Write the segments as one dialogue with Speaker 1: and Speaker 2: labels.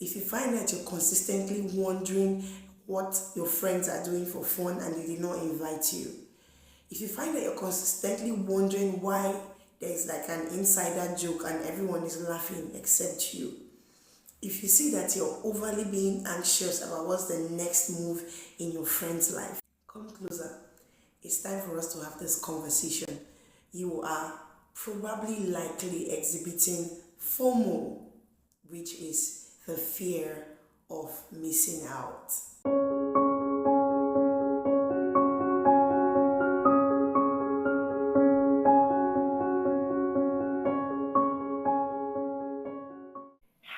Speaker 1: If you find that you're consistently wondering what your friends are doing for fun and they did not invite you, if you find that you're consistently wondering why there's like an insider joke and everyone is laughing except you, if you see that you're overly being anxious about what's the next move in your friend's life, come closer. It's time for us to have this conversation. You are probably likely exhibiting FOMO, which is the fear of missing out.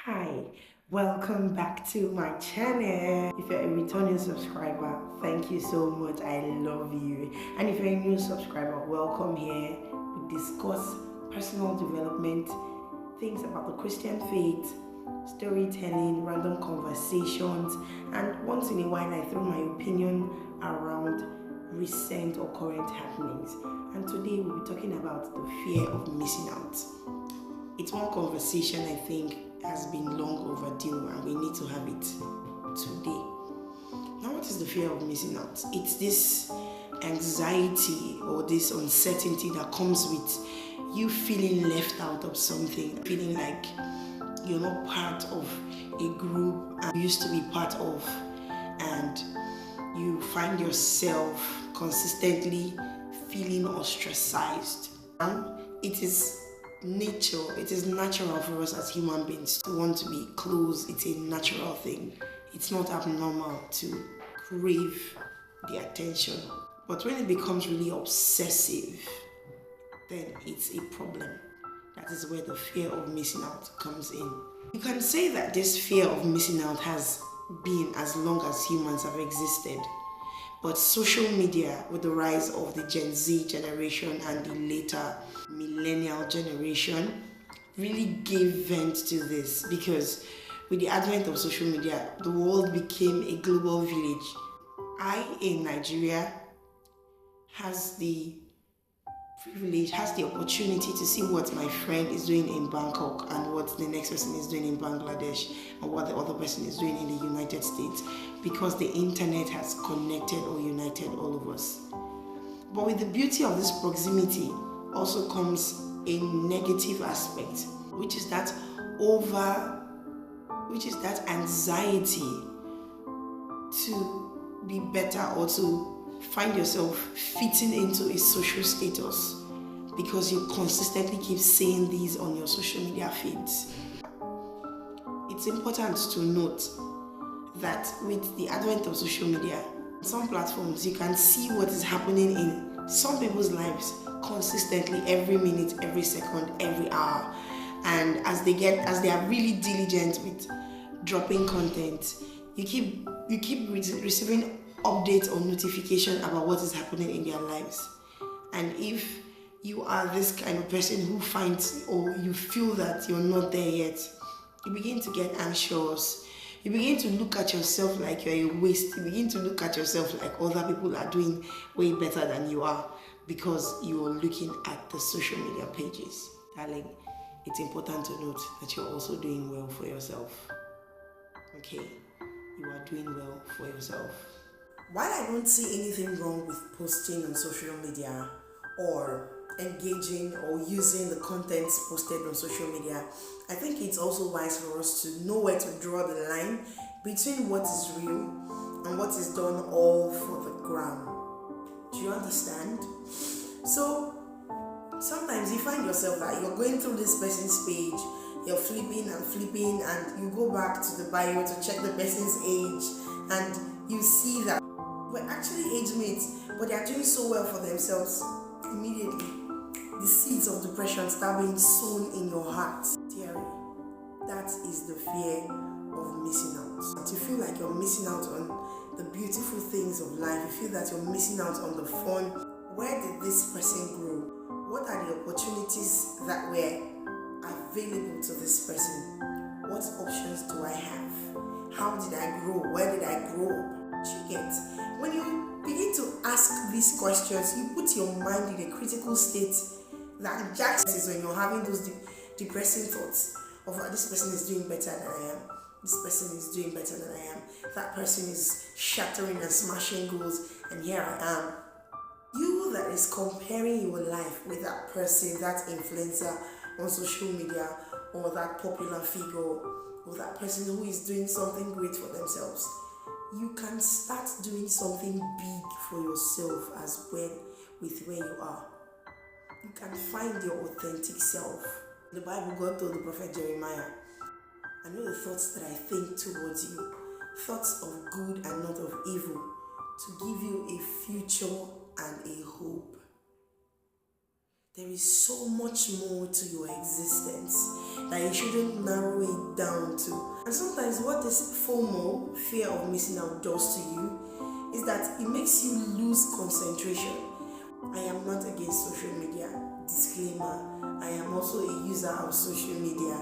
Speaker 1: Hi, welcome back to my channel. If you're a returning subscriber, thank you so much. I love you. And if you're a new subscriber, welcome here. We discuss personal development, things about the Christian faith, storytelling, random conversations, and once in a while I throw my opinion around recent or current happenings. And today we'll be talking about the fear of missing out. It's one conversation I think has been long overdue and we need to have it today. Now, what is the fear of missing out? It's this anxiety or this uncertainty that comes with you feeling left out of something, feeling like you're not part of a group you used to be part of, and you find yourself consistently feeling ostracized. It is natural for us as human beings to want to be close. It's a natural thing. It's not abnormal to crave the attention. But when it becomes really obsessive, then it's a problem. That is where the fear of missing out comes in. You can say that this fear of missing out has been as long as humans have existed. But social media, with the rise of the Gen Z generation and the later millennial generation, really gave vent to this, because with the advent of social media, the world became a global village. I, in Nigeria, has the privilege, has the opportunity to see what my friend is doing in Bangkok and what the next person is doing in Bangladesh and what the other person is doing in the United States, because the internet has connected or united all of us. But with the beauty of this proximity also comes a negative aspect, which is that anxiety to be better or to find yourself fitting into a social status, because you consistently keep saying these on your social media feeds. It's important to note that with the advent of social media, some platforms you can see what is happening in some people's lives consistently, every minute, every second, every hour. And as they are really diligent with dropping content, you keep receiving updates or notification about what is happening in their lives. And if you are this kind of person who finds, or you feel that you're not there yet, you begin to get anxious. You begin to look at yourself like you're a waste. You begin to look at yourself like other people are doing way better than you are, because you are looking at the social media pages. Darling, it's important to note that you're also doing well for yourself. Okay? You are doing well for yourself. While I don't see anything wrong with posting on social media or engaging or using the contents posted on social media, I think it's also wise for us to know where to draw the line between what is real and what is done all for the gram. Do you understand? So sometimes you find yourself that you're going through this person's page, you're flipping, and you go back to the bio to check the person's age, and you see that we're actually age mates, but they are doing so well for themselves. Immediately, the seeds of depression start being sown in your heart. Dearie, that is the fear of missing out. You feel like you're missing out on the beautiful things of life. You feel that you're missing out on the fun. Where did this person grow? What are the opportunities that were available to this person? What options do I have? How did I grow? Where did I grow up? You get? When you begin to ask these questions, you put your mind in a critical state that jacks when you're having those depressing thoughts of this person is doing better than I am. this person is doing better than I am. That person is shattering and smashing goals, and here I am. You that is comparing your life with that person, that influencer on social media, or that popular figure, or that person who is doing something great for themselves, you can start doing something big for yourself as well with where you are. You can find your authentic self. The Bible, God told the prophet Jeremiah, I know the thoughts that I think towards you, thoughts of good and not of evil, to give you a future and a hope. There is so much more to your existence that you shouldn't narrow it down to. And sometimes what this FOMO, fear of missing out, does to you is that it makes you lose concentration. I am not against social media. Disclaimer, I am also a user of social media.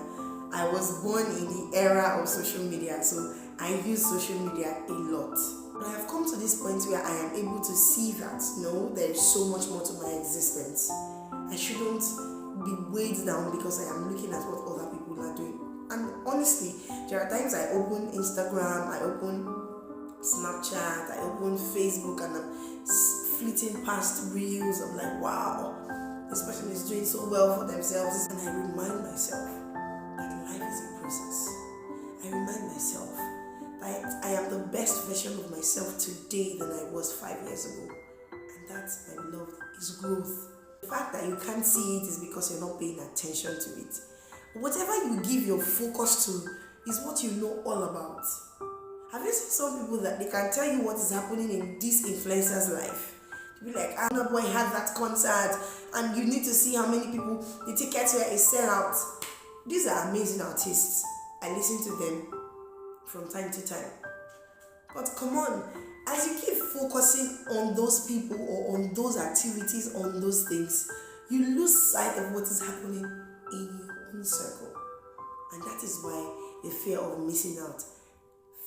Speaker 1: I was born in the era of social media, so I use social media a lot. But I have come to this point where I am able to see that, no, there is so much more to my existence. I shouldn't be weighed down because I am looking at what other people are doing. And honestly, there are times I open Instagram, I open Snapchat, I open Facebook, and I'm flitting past reels. I'm like, wow, this person is doing so well for themselves. And I remind myself that life is a process. I remind myself that I am the best version of myself today than I was 5 years ago. And that, my beloved, is growth. The fact that you can't see it is because you're not paying attention to it. Whatever you give your focus to is what you know all about. Have you seen some people that they can tell you what is happening in this influencer's life? You'll be like, Anna Boy had that concert, and you need to see how many people, the tickets were a sellout. These are amazing artists. I listen to them from time to time. But come on, as you keep focusing on those people or on those activities, on those things, you lose sight of what is happening in your own circle. And that is why the fear of missing out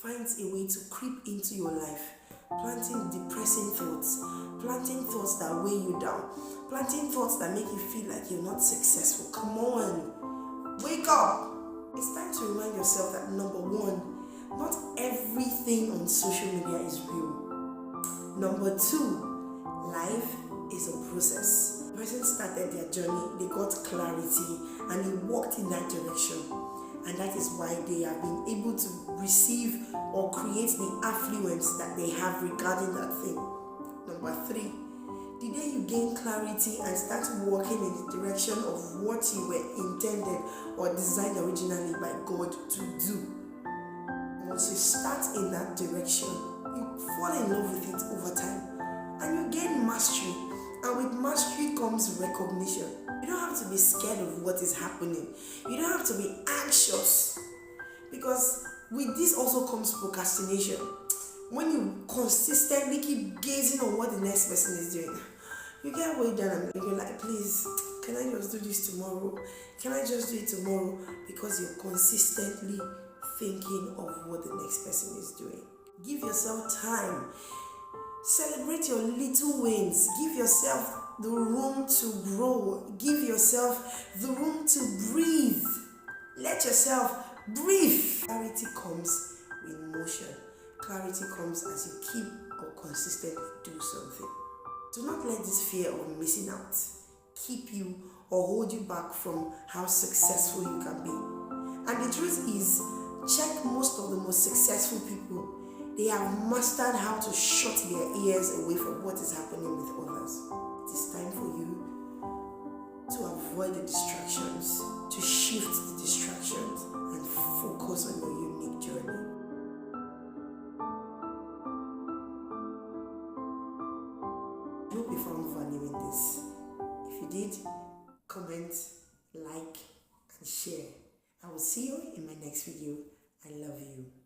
Speaker 1: finds a way to creep into your life, planting depressing thoughts, planting thoughts that weigh you down, planting thoughts that make you feel like you're not successful. Come on, wake up. It's time to remind yourself that, number one, not everything on social media is real. Number two, life is a process. The person started their journey, they got clarity, and they walked in that direction. And that is why they have been able to receive or create the affluence that they have regarding that thing. Number three, the day you gain clarity and start walking in the direction of what you were intended or designed originally by God to do, once you start in that direction, you fall in love with it over time and you gain mastery. And with mastery comes recognition. You don't have to be scared of what is happening. You don't have to be anxious, because with this also comes procrastination. When you consistently keep gazing on what the next person is doing, you get weighed down and you're like, please, can I just do this tomorrow? Can I just do it tomorrow? Because you're consistently thinking of what the next person is doing. Give yourself time. Celebrate your little wins. Give yourself the room to grow. Give yourself the room to breathe. Let yourself breathe. Clarity comes with motion. Clarity comes as you keep or consistently do something. Do not let this fear of missing out keep you or hold you back from how successful you can be. And the truth is, check most of the most successful people. They have mastered how to shut their ears away from what is happening with others. It is time for you to avoid the distractions, to shift the distractions, and focus on your unique journey. I hope you found value in this. If you did, comment, like, and share. I will see you in my next video. I love you.